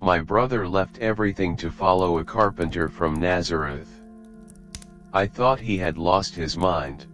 My brother left everything to follow a carpenter from Nazareth. I thought he had lost his mind.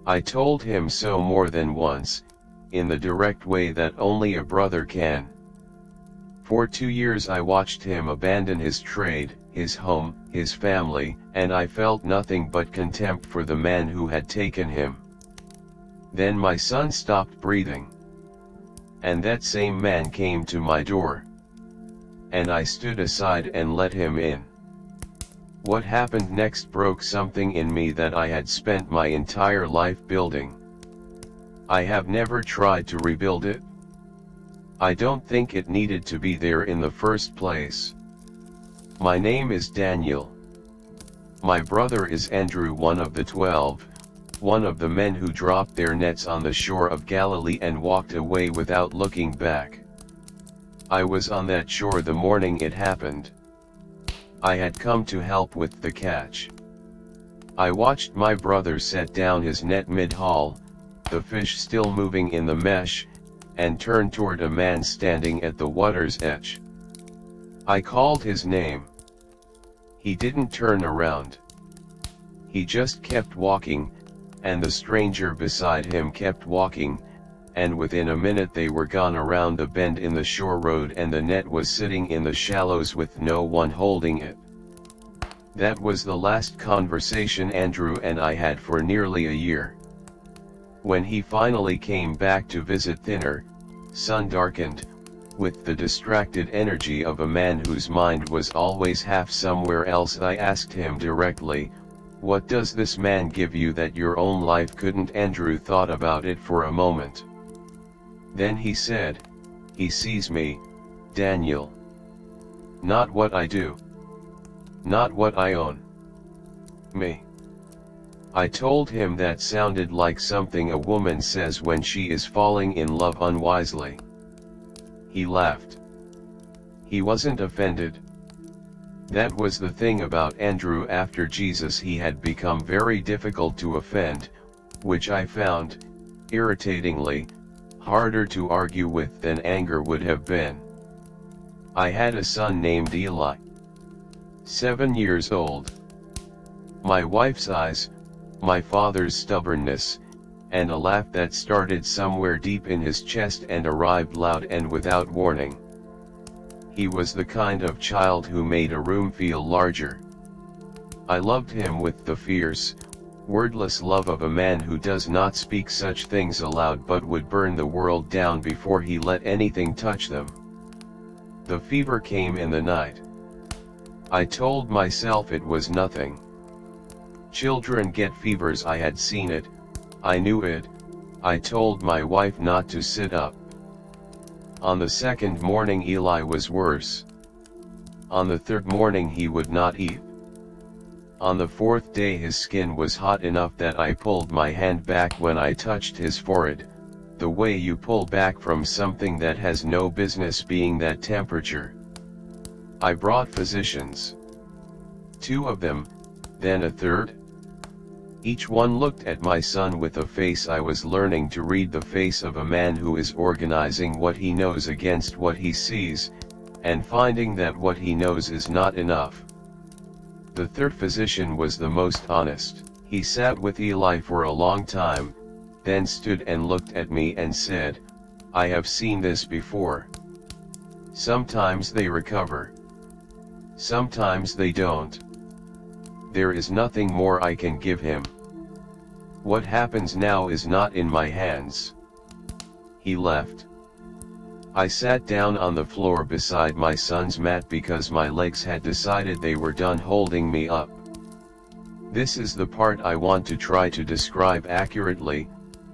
I told him so more than once, in the direct way that only a brother can. For 2 years I watched him abandon his trade, his home, his family, and I felt nothing but contempt for the man who had taken him. Then my son stopped breathing. And that same man came to my door. And I stood aside and let him in. What happened next broke something in me that I had spent my entire life building. I have never tried to rebuild it. I don't think it needed to be there in the first place. My name is Daniel. My brother is Andrew, one of the 12, one of the men who dropped their nets on the shore of Galilee and walked away without looking back. I was on that shore the morning it happened. I had come to help with the catch. I watched my brother set down his net mid-haul, the fish still moving in the mesh, and turn toward a man standing at the water's edge. I called his name. He didn't turn around. He just kept walking, and the stranger beside him kept walking, and within a minute they were gone around the bend in the shore road and the net was sitting in the shallows with no one holding it. That was the last conversation Andrew and I had for nearly a year. When he finally came back to visit thinner, sun-darkened, with the distracted energy of a man whose mind was always half somewhere else, I asked him directly, "What does this man give you that your own life couldn't?" Andrew thought about it for a moment. Then he said, "He sees me, Daniel. Not what I do. Not what I own. Me." I told him that sounded like something a woman says when she is falling in love unwisely. He laughed. He wasn't offended. That was the thing about Andrew. After Jesus he had become very difficult to offend, which I found, irritatingly, harder to argue with than anger would have been. I had a son named Eli. 7 years old. My wife's eyes, my father's stubbornness, and a laugh that started somewhere deep in his chest and arrived loud and without warning. He was the kind of child who made a room feel larger. I loved him with the fierce, wordless love of a man who does not speak such things aloud but would burn the world down before he let anything touch them. The fever came in the night. I told myself it was nothing. Children get fevers. I had seen it, I knew it. I told my wife not to sit up. On the second morning Eli was worse. On the third morning he would not eat. On the fourth day his skin was hot enough that I pulled my hand back when I touched his forehead, the way you pull back from something that has no business being that temperature. I brought physicians. 2 of them, then a third. Each one looked at my son with a face. I was learning to read the face of a man who is organizing what he knows against what he sees, and finding that what he knows is not enough. The third physician was the most honest. He sat with Eli for a long time, then stood and looked at me and said, "I have seen this before. Sometimes they recover. Sometimes they don't. There is nothing more I can give him. What happens now is not in my hands." He left. I sat down on the floor beside my son's mat because my legs had decided they were done holding me up. This is the part I want to try to describe accurately,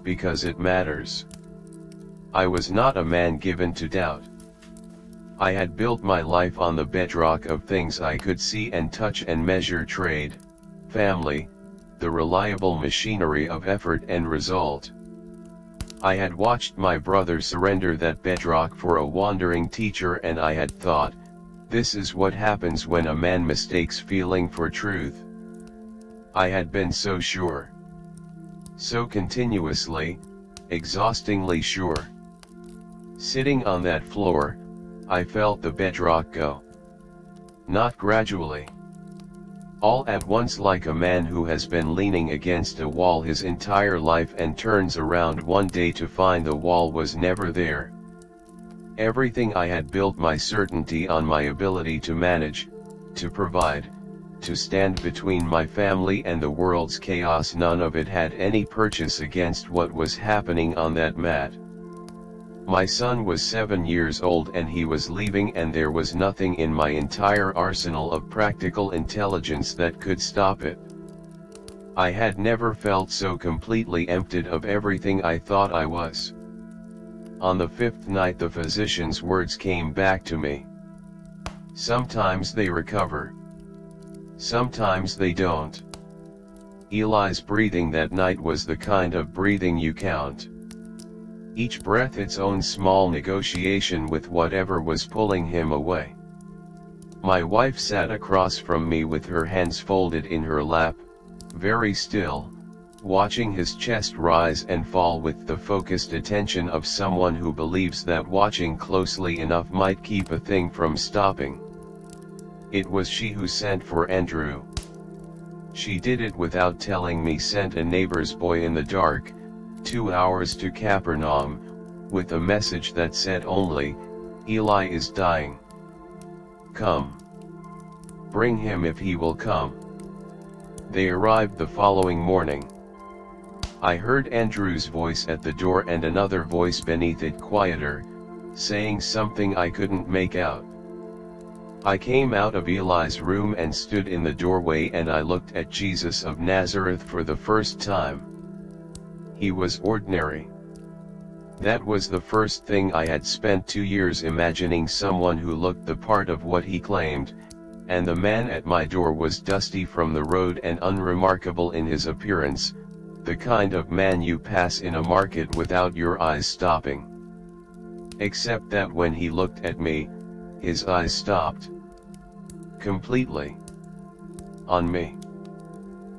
because it matters. I was not a man given to doubt. I had built my life on the bedrock of things I could see and touch and measure: trade, family, the reliable machinery of effort and result. I had watched my brother surrender that bedrock for a wandering teacher, and I had thought, this is what happens when a man mistakes feeling for truth. I had been so sure. So continuously, exhaustingly sure. Sitting on that floor, I felt the bedrock go. Not gradually. All at once, like a man who has been leaning against a wall his entire life and turns around one day to find the wall was never there. Everything I had built my certainty on, my ability to manage, to provide, to stand between my family and the world's chaos, none of it had any purchase against what was happening on that mat. My son was 7 years old and he was leaving, and there was nothing in my entire arsenal of practical intelligence that could stop it. I had never felt so completely emptied of everything I thought I was. On the 5th night the physician's words came back to me. Sometimes they recover. Sometimes they don't. Eli's breathing that night was the kind of breathing you count. Each breath its own small negotiation with whatever was pulling him away. My wife sat across from me with her hands folded in her lap, very still, watching his chest rise and fall with the focused attention of someone who believes that watching closely enough might keep a thing from stopping. It was she who sent for Andrew. She did it without telling me, sent a neighbor's boy in the dark, 2 hours to Capernaum, with a message that said only, "Eli is dying. Come. Bring him if he will come." They arrived the following morning. I heard Andrew's voice at the door and another voice beneath it, quieter, saying something I couldn't make out. I came out of Eli's room and stood in the doorway, and I looked at Jesus of Nazareth for the first time. He was ordinary. That was the first thing. I had spent 2 years imagining someone who looked the part of what he claimed, and the man at my door was dusty from the road and unremarkable in his appearance, the kind of man you pass in a market without your eyes stopping. Except that when he looked at me, his eyes stopped. Completely. On me.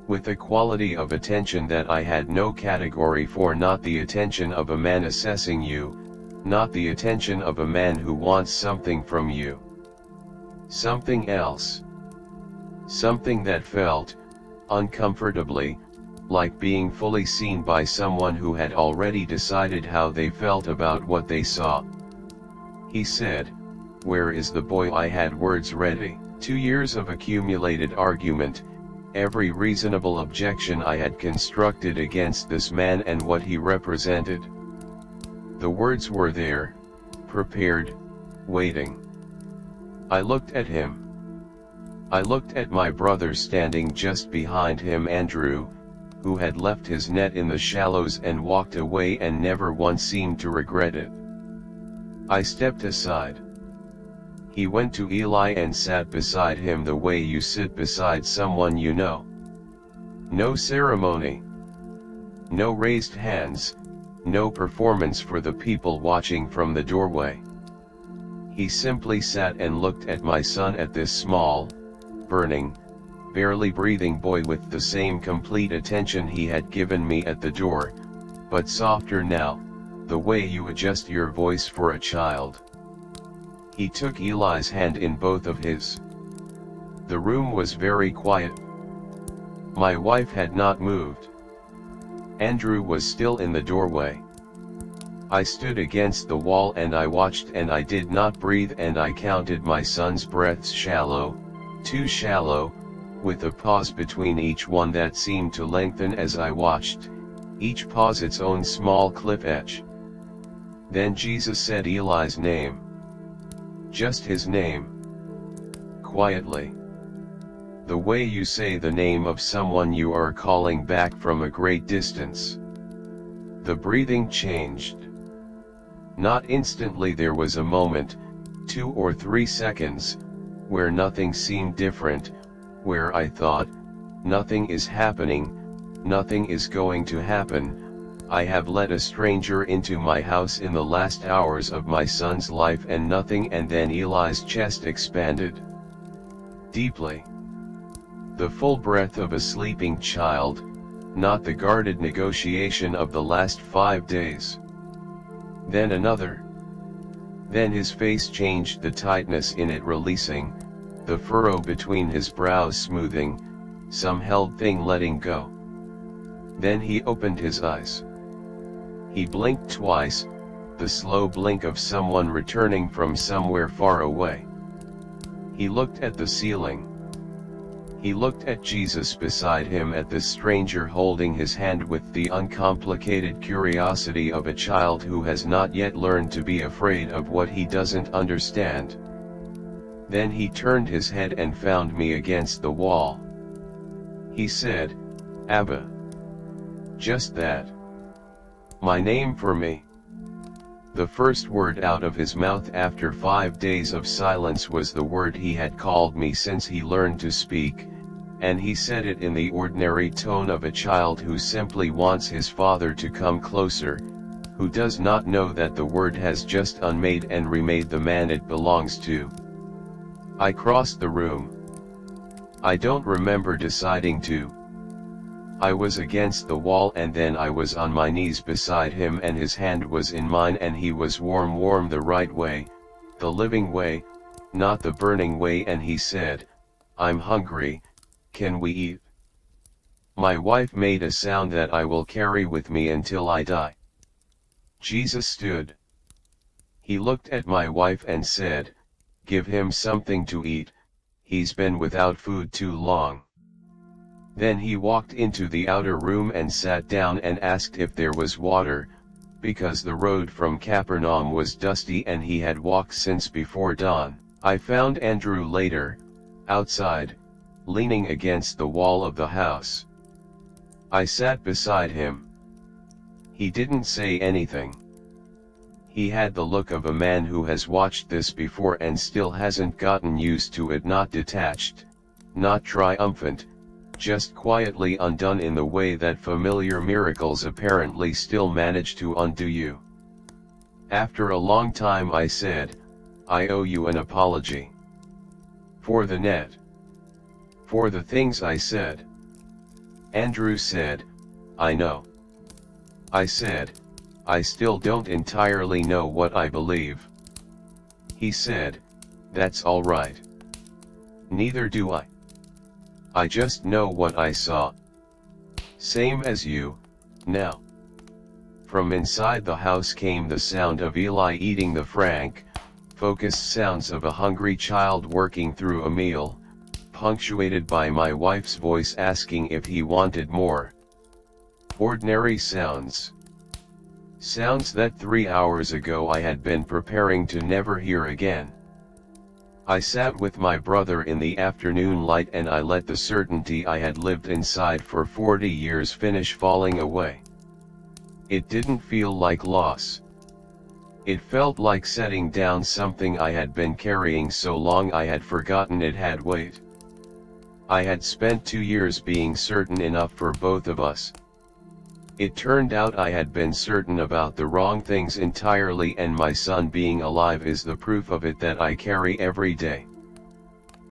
With a quality of attention that I had no category for, not the attention of a man assessing you, not the attention of a man who wants something from you. Something else. Something that felt, uncomfortably, like being fully seen by someone who had already decided how they felt about what they saw. He said, "Where is the boy?" I had words ready. 2 years of accumulated argument, every reasonable objection I had constructed against this man and what he represented. The words were there, prepared, waiting. I looked at him. I looked at my brother standing just behind him, Andrew, who had left his net in the shallows and walked away and never once seemed to regret it. I stepped aside. He went to Eli and sat beside him the way you sit beside someone you know. No ceremony. No raised hands, no performance for the people watching from the doorway. He simply sat and looked at my son, at this small, burning, barely breathing boy, with the same complete attention he had given me at the door, but softer now, the way you adjust your voice for a child. He took Eli's hand in both of his. The room was very quiet. My wife had not moved. Andrew was still in the doorway. I stood against the wall and I watched, and I did not breathe, and I counted my son's breaths, shallow, too shallow, with a pause between each one that seemed to lengthen as I watched, each pause its own small cliff edge. Then Jesus said Eli's name. Just his name. Quietly. The way you say the name of someone you are calling back from a great distance. The breathing changed. Not instantly, there was a moment, 2 or 3 seconds, where nothing seemed different, where I thought, nothing is happening, nothing is going to happen. I have let a stranger into my house in the last hours of my son's life and nothing. And then Eli's chest expanded. Deeply. The full breath of a sleeping child, not the guarded negotiation of the last 5 days. Then another. Then his face changed, the tightness in it releasing, the furrow between his brows smoothing, some held thing letting go. Then he opened his eyes. He blinked twice, the slow blink of someone returning from somewhere far away. He looked at the ceiling. He looked at Jesus beside him, at this stranger holding his hand with the uncomplicated curiosity of a child who has not yet learned to be afraid of what he doesn't understand. Then he turned his head and found me against the wall. He said, "Abba." Just that. My name for me. The first word out of his mouth after 5 days of silence was the word he had called me since he learned to speak, and he said it in the ordinary tone of a child who simply wants his father to come closer, who does not know that the word has just unmade and remade the man it belongs to. I crossed the room. I don't remember deciding to. I was against the wall, and then I was on my knees beside him, and his hand was in mine, and he was warm the right way, the living way, not the burning way, and he said, "I'm hungry, can we eat?" My wife made a sound that I will carry with me until I die. Jesus stood. He looked at my wife and said, "Give him something to eat, he's been without food too long." Then he walked into the outer room and sat down and asked if there was water, because the road from Capernaum was dusty and he had walked since before dawn. I found Andrew later, outside, leaning against the wall of the house. I sat beside him. He didn't say anything. He had the look of a man who has watched this before and still hasn't gotten used to it, not detached, not triumphant, just quietly undone in the way that familiar miracles apparently still manage to undo you. After a long time I said, "I owe you an apology. For the net. For the things I said." Andrew said, "I know." I said, "I still don't entirely know what I believe." He said, "That's all right. Neither do I. I just know what I saw. Same as you, now." From inside the house came the sound of Eli eating, the frank, focused sounds of a hungry child working through a meal, punctuated by my wife's voice asking if he wanted more. Ordinary sounds. Sounds that 3 hours ago I had been preparing to never hear again. I sat with my brother in the afternoon light and I let the certainty I had lived inside for 40 years finish falling away. It didn't feel like loss. It felt like setting down something I had been carrying so long I had forgotten it had weight. I had spent 2 years being certain enough for both of us. It turned out I had been certain about the wrong things entirely, and my son being alive is the proof of it that I carry every day.